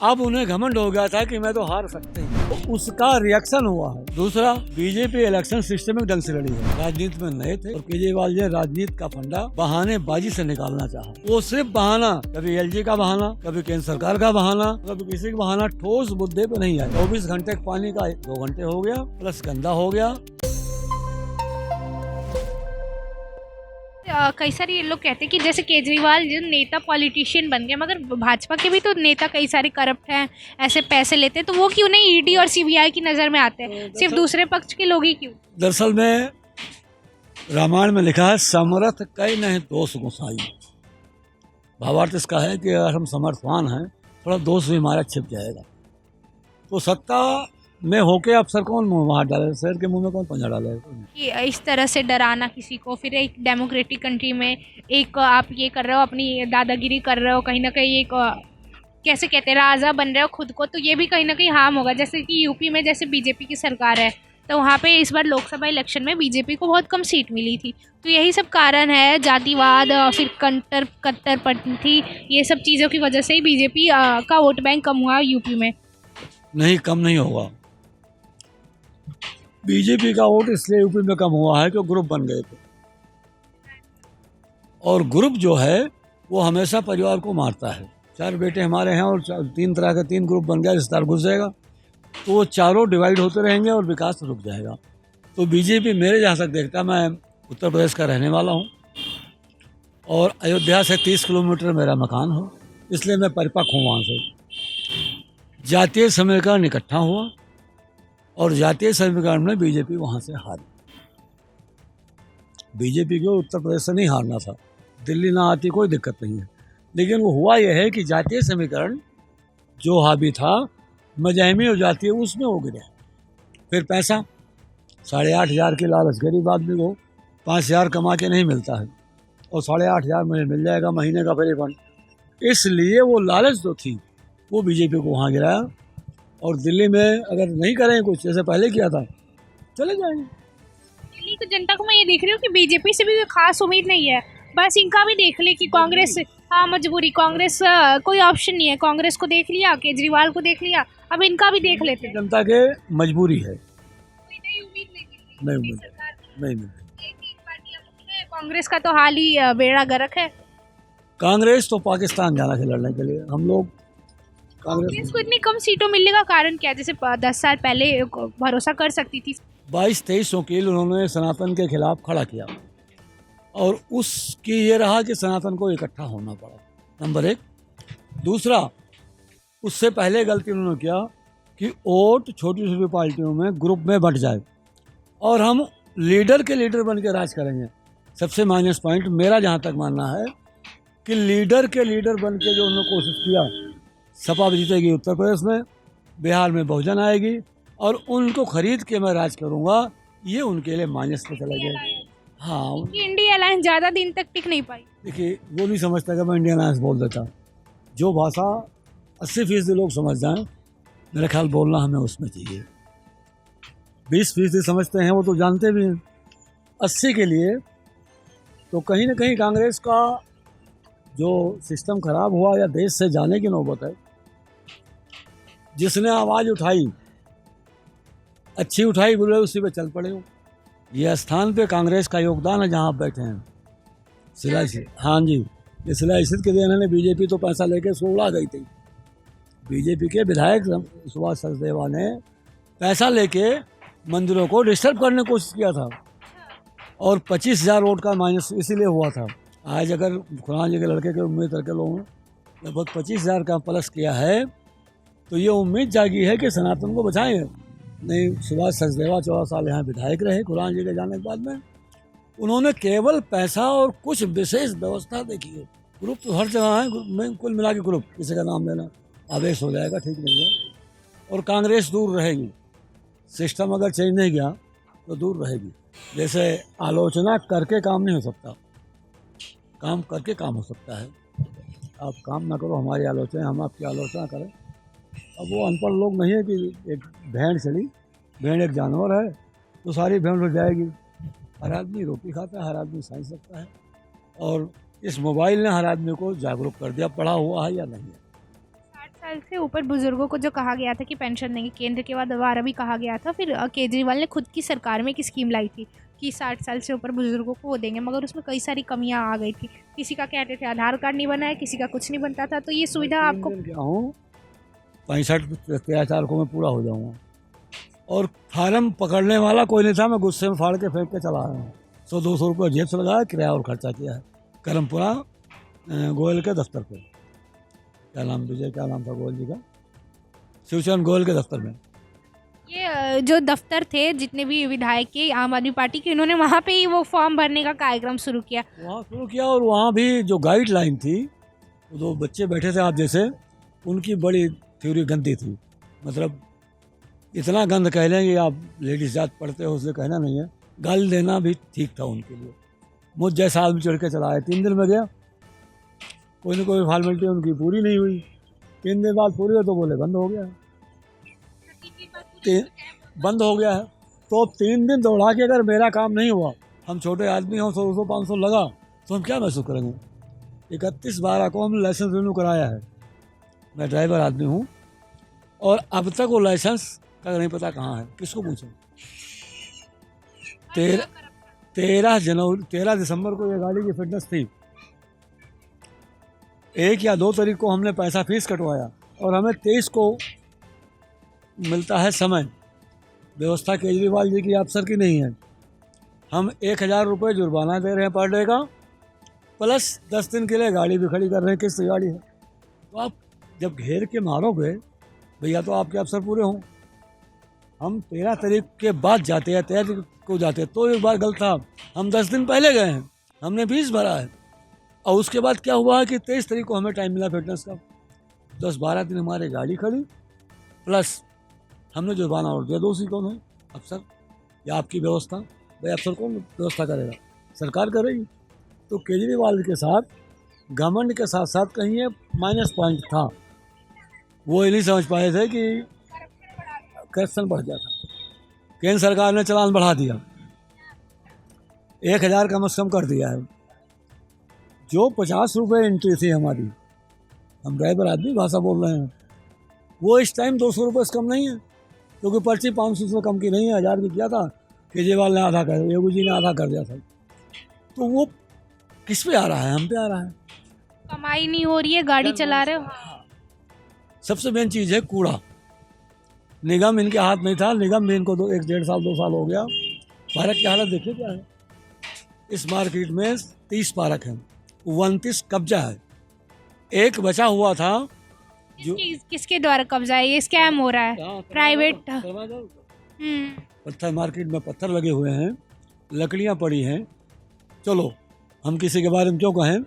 अब उन्हें घमंड हो गया था कि मैं तो हार सकते हैं, तो उसका रिएक्शन हुआ है। दूसरा, बीजेपी इलेक्शन सिस्टमिक ढंग से लड़ी है, राजनीति में नए थे और केजरीवाल ने राजनीति का फंडा बहानेबाजी से निकालना चाहा। वो सिर्फ बहाना, कभी एलजी का बहाना, कभी केंद्र सरकार का बहाना, कभी किसी का बहाना, ठोस मुद्दे पे नहीं आया। 24 घंटे पानी का 2 घंटे हो गया, प्लस गंदा हो गया। कई सारे ये लोग कहते हैं कि जैसे केजरीवाल जो नेता पॉलिटिशियन बन गए, मगर भाजपा के भी तो नेता कई सारे करप्ट हैं, ऐसे पैसे लेते हैं, तो वो क्यों नहीं ईडी और सीबीआई की नज़र में आते हैं, सिर्फ दूसरे पक्ष के लोग ही क्यों? दरअसल में रामायण में लिखा है, समर्थ कई नहीं दोष गोसाई। भावार्थ इसका है कि अगर हम समर्थवान हैं, थोड़ा दोष भी हमारा छिप जाएगा। तो सत्ता में होके अफसर कौन मुंह हाथ डाले, शेर के मुंह में कौन पंजा डालेगा? कि इस तरह से डराना किसी को, फिर एक डेमोक्रेटिक कंट्री में एक आप ये कर रहे हो, अपनी दादागिरी कर रहे हो, कहीं ना कहीं एक कैसे कहते हैं, राजा बन रहे हो खुद को, तो ये भी कहीं ना कहीं हार्म होगा। जैसे कि यूपी में जैसे बीजेपी की सरकार है, तो वहाँ पे इस बार लोकसभा इलेक्शन में बीजेपी को बहुत कम सीट मिली थी, तो यही सब कारण है, जातिवाद, फिर कट्टरपंथी, ये सब चीज़ों की वजह से ही बीजेपी का वोट बैंक कम हुआ यूपी में। नहीं, कम नहीं होगा। बीजेपी का वोट इसलिए यूपी में कम हुआ है कि ग्रुप बन गए थे, और ग्रुप जो है वो हमेशा परिवार को मारता है। 4 बेटे हमारे हैं और 3 तरह के 3 ग्रुप बन गया, रिश्तेदार घुस जाएगा, तो वो चारों डिवाइड होते रहेंगे और विकास रुक जाएगा। तो बीजेपी मेरे जहाँ तक देखता, मैं उत्तर प्रदेश का रहने वाला हूँ और अयोध्या से 30 किलोमीटर मेरा मकान हो, इसलिए मैं परिपक्व हूँ वहाँ से। जातीय समीकरण इकट्ठा हुआ और जातीय समीकरण में बीजेपी वहाँ से हारी। बीजेपी को उत्तर प्रदेश से नहीं हारना था, दिल्ली ना आती कोई दिक्कत नहीं है, लेकिन वो हुआ यह है कि जातीय समीकरण जो हावी था, मजहमी और जातीय, उसमें हो गया। फिर पैसा 8,500 की लालच, गरीब आदमी को 5,000 कमा के नहीं मिलता है और 8,500 में मिल जाएगा महीने का फ्री फंड, इसलिए वो लालच जो थी वो बीजेपी को वहाँ गिराया। और दिल्ली में अगर नहीं करें कुछ, जैसे पहले किया था, चले जाएंगे। दिल्ली की जनता को मैं ये देख रही हूँ कि बीजेपी से भी कोई खास उम्मीद नहीं है, बस इनका भी देख ले कि कांग्रेस, हाँ मजबूरी, कांग्रेस कोई ऑप्शन नहीं है, कांग्रेस को देख लिया, केजरीवाल को देख लिया, अब इनका भी देख लेते हैं। जनता के मजबूरी है, कोई नई उम्मीद नहीं नहीं मिली मिलती, सरकार की। नहीं मिलती। ये 3 पार्टियां मुख्य है, कांग्रेस का तो हाल ही बेड़ा गर्क है। कांग्रेस तो पाकिस्तान जाना है लड़ने के लिए। हम लोग कांग्रेस को इतनी कम सीटों मिलने का कारण क्या है? जैसे 10 साल पहले भरोसा कर सकती थी। 22-23 वकील उन्होंने सनातन के खिलाफ खड़ा किया और उसकी ये रहा कि सनातन को इकट्ठा होना पड़ा, नंबर 1। दूसरा, उससे पहले गलती उन्होंने किया कि वोट छोटी छोटी पार्टियों में, ग्रुप में बंट जाए और हम लीडर के लीडर बन के राज करेंगे। सबसे माइनस पॉइंट मेरा जहाँ तक मानना है कि लीडर के लीडर बन के जो उन्होंने कोशिश किया, सपा जीतेगी उत्तर प्रदेश में, बिहार में बहुजन आएगी और उनको खरीद के मैं राज करूँगा, ये उनके लिए माइनस पे चला गया। हाँ, इंडिया अलायंस ज़्यादा दिन तक टिक नहीं पाई। देखिए, वो नहीं समझता कि मैं इंडियन अलायंस बोल देता। जो भाषा 80% लोग समझ जाएं, मेरा ख्याल बोलना हमें उसमें चाहिए। 20% समझते हैं, वो तो जानते भी हैं। 80 के लिए तो कहीं ना कहीं कांग्रेस का जो सिस्टम खराब हुआ या देश से जाने की नौबत है, जिसने आवाज़ उठाई, अच्छी उठाई, बुरे उसी पे चल पड़े हो। ये स्थान पे कांग्रेस का योगदान है जहाँ आप बैठे हैं। शिलाजीत, हाँ जी, ये शिलाजीत के दिन ने बीजेपी तो पैसा लेके उड़ा गई थी। बीजेपी के विधायक सुभाष सचदेवा ने पैसा लेके मंदिरों को डिस्टर्ब करने की कोशिश किया था और 25,000 वोट का माइनस इसीलिए हुआ था। आज अगर खुराना जी के लड़के के उम्मीद करके लोगों ने लगभग 25,000 का प्लस किया है, तो ये उम्मीद जागी है कि सनातन को बचाएंगे। नहीं, सुभाष सचदेवा 14 साल यहाँ विधायक रहे खुराना जी के जाने के बाद में, उन्होंने केवल पैसा और कुछ विशेष व्यवस्था देखी है। ग्रुप तो हर जगह है, कुल मिला के ग्रुप, किसी का नाम लेना आवेश हो जाएगा, ठीक नहीं है। और कांग्रेस दूर रहेगी, सिस्टम अगर चेंज नहीं गया तो दूर रहेगी। जैसे आलोचना करके काम नहीं हो सकता, काम करके काम हो सकता है। आप काम ना करो हमारी आलोचना, हम आपकी आलोचना करें। अब वो अनपढ़ लोग नहीं है कि एक भेड़ चली, भेड़ एक जानवर है तो सारी भेड़ हो जाएगी। हर आदमी रोटी खाता है, हर आदमी साइंस रखता है, और इस मोबाइल ने हर आदमी को जागरूक कर दिया, पढ़ा हुआ है या नहीं है। 60 साल साल से ऊपर बुजुर्गों को जो कहा गया था कि पेंशन देंगे, केंद्र के द्वारा भी कहा गया था, फिर केजरीवाल ने खुद की सरकार में एक स्कीम लाई थी कि 60 साल से ऊपर बुजुर्गों को वो देंगे, मगर उसमें कई सारी कमियां आ गई थी। किसी का कहते थे आधार कार्ड नहीं बना है, किसी का कुछ नहीं बनता था। तो ये सुविधा आपको क्या हूँ 65 अत्याचार को मैं पूरा हो जाऊँगा, और फार्म पकड़ने वाला कोई नहीं था, मैं गुस्से में फाड़ के फेंक के चला आया हूँ। 100-200 रुपये जेब से लगाया, किराया और खर्चा किया है करमपुरा गोयल के दफ्तर पे। क्या नाम था गोयल जी का, शिवचरण गोयल के दफ्तर में। ये जो दफ्तर थे, जितने भी विधायक के आम आदमी पार्टी के, इन्होंने वहाँ पे ही वो फॉर्म भरने का कार्यक्रम शुरू किया। वहाँ शुरू किया, और वहाँ भी जो गाइडलाइन थी, वो दो बच्चे बैठे थे आप जैसे, उनकी बड़ी थ्योरी गंदी थी। मतलब इतना गंद कह लें कि आप लेडीज जात पढ़ते हो, उससे कहना नहीं है, गाली देना भी ठीक था उनके लिए। मुझ जैसा आदमी चढ़ के चला आया। 3 दिन में गया, कोई ना कोई फॉर्मेलिटी उनकी पूरी नहीं हुई। 3 दिन बाद पूरी हो तो बोले बंद हो गया है, बंद हो गया है। तो 3 दिन दौड़ा के अगर मेरा काम नहीं हुआ, हम छोटे आदमी हों, 100-200-500 लगा तो हम क्या महसूस करेंगे। 31/12 को हम लाइसेंस रिन्यू कराया है। मैं ड्राइवर आदमी हूँ, और अब तक वो लाइसेंस का नहीं पता कहाँ है, किसको पूछें। 13 दिसंबर को ये गाड़ी की फिटनेस थी। 1 या 2 तारीख को हमने पैसा फीस कटवाया, और हमें 23 को मिलता है समय। व्यवस्था केजरीवाल जी की, अफसर की नहीं है। हम 1000 रुपये जुर्माना दे रहे हैं पर डे का, प्लस 10 दिन के लिए गाड़ी भी खड़ी कर रहे हैं, किस्त गाड़ी है। तो आप जब घेर के मारोगे भैया, तो आपके अफसर पूरे हों। हम 13 तारीख के बाद जाते हैं, 13 तारीख को जाते हैं, तो एक बार गलत था, हम 10 दिन पहले गए हैं, हमने फीस भरा है। और उसके बाद क्या हुआ है कि 23 तारीख को हमें टाइम मिला फिटनेस का। 10-12 दिन हमारी गाड़ी खड़ी, प्लस हमने जुर्माना और दिया। दोषी कौन है? अफसर या आपकी व्यवस्था? भाई अफसर कौन व्यवस्था करेगा? सरकार करेगी। तो केजरीवाल के साथ घमंड के साथ साथ कहीं ये माइनस पॉइंट था। वो ये नहीं समझ पाए थे कि करप्शन बढ़ गया था। केंद्र सरकार ने चालान बढ़ा दिया, 1000 कम से कम कर दिया है। जो 50 रुपये एंट्री थी हमारी, हम ड्राइवर आदमी भाषा बोल रहे हैं, वो इस टाइम 200 रुपये से कम नहीं है, क्योंकि पर्ची 500 से कम की नहीं है। 1000 की किया था, केजरीवाल ने आधा कर, योगी जी ने आधा कर दिया था। तो वो किस पे आ रहा है? हम पे आ रहा है। कमाई नहीं हो रही है, गाड़ी चला रहे हो। सबसे मेन चीज़ है कूड़ा। निगम इनके हाथ में था, निगम भी इनको 1-1.5 साल 2 साल हो गया। पार्क की हालत देखिए क्या है। इस मार्केट में 30 पार्क हैं, 29 कब्जा है, एक बचा हुआ था। जो किसके द्वारा कब्जा है? ये स्कैम हो रहा है, प्राइवेट। पत्थर मार्केट में पत्थर लगे हुए हैं, लकड़ियां पड़ी हैं। चलो हम किसी के बारे में क्यों कहें,